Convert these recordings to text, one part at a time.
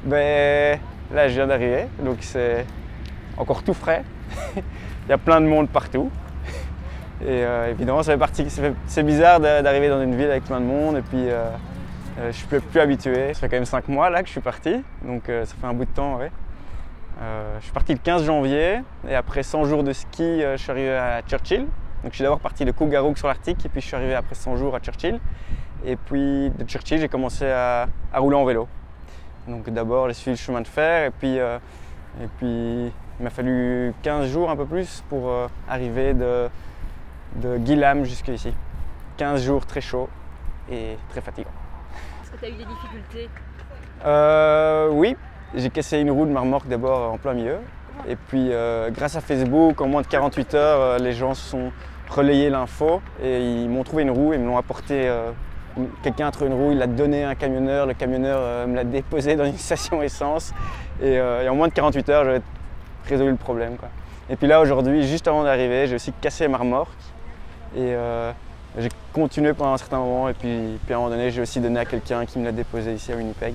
Ben, là, je viens d'arriver, donc c'est encore tout frais. Il y a plein de monde partout. Et évidemment, c'est bizarre d'arriver dans une ville avec plein de monde. Et puis, je ne suis plus habitué. Ça fait quand même 5 mois là que je suis parti, donc ça fait un bout de temps. Ouais. Je suis parti le 15 janvier et après 100 jours de ski, je suis arrivé à Churchill. Donc, je suis d'abord parti de Cougarook sur l'Arctique et puis je suis arrivé après 100 jours à Churchill. Et puis de Churchill, j'ai commencé à rouler en vélo. Donc d'abord, j'ai suivi le chemin de fer et puis il m'a fallu 15 jours, un peu plus, pour arriver de Guilhamn jusqu'ici. 15 jours très chauds et très fatigants. Est-ce que tu as eu des difficultés? Oui, j'ai cassé une roue de ma remorque d'abord en plein milieu. Et puis grâce à Facebook, en moins de 48 heures, les gens se sont relayés l'info et ils m'ont trouvé une roue et me l'ont apporté. Quelqu'un a trouvé une roue, il l'a donné à un camionneur, le camionneur me l'a déposé dans une station essence et en moins de 48 heures, j'avais résolu le problème, quoi. Et puis là aujourd'hui, juste avant d'arriver, j'ai aussi cassé ma remorque et j'ai continué pendant un certain moment et puis à un moment donné, j'ai aussi donné à quelqu'un qui me l'a déposé ici à Winnipeg.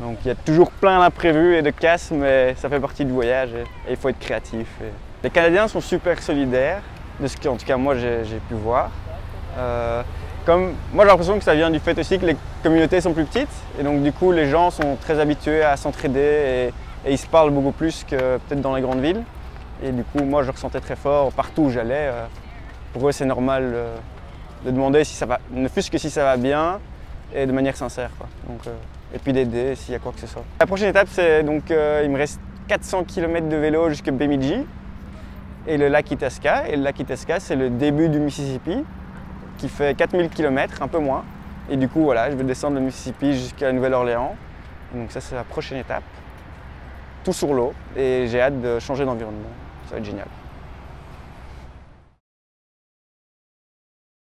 Donc il y a toujours plein d'imprévus et de casses, mais ça fait partie du voyage et il faut être créatif. Et les Canadiens sont super solidaires, de ce qu'en tout cas moi j'ai pu voir. Moi j'ai l'impression que ça vient du fait aussi que les communautés sont plus petites et donc du coup les gens sont très habitués à s'entraider et ils se parlent beaucoup plus que peut-être dans les grandes villes. Et du coup moi je le ressentais très fort partout où j'allais. Pour eux c'est normal de demander si ça va, ne fût-ce que si ça va bien et de manière sincère, quoi. Donc, et puis d'aider s'il y a quoi que ce soit. La prochaine étape c'est donc il me reste 400 km de vélo jusqu'à Bemidji et le lac Itasca. Et le lac Itasca c'est le début du Mississippi, qui fait 4000 km, un peu moins. Et du coup, voilà, je vais descendre le Mississippi jusqu'à la Nouvelle-Orléans. Donc ça, c'est la prochaine étape. Tout sur l'eau. Et j'ai hâte de changer d'environnement. Ça va être génial.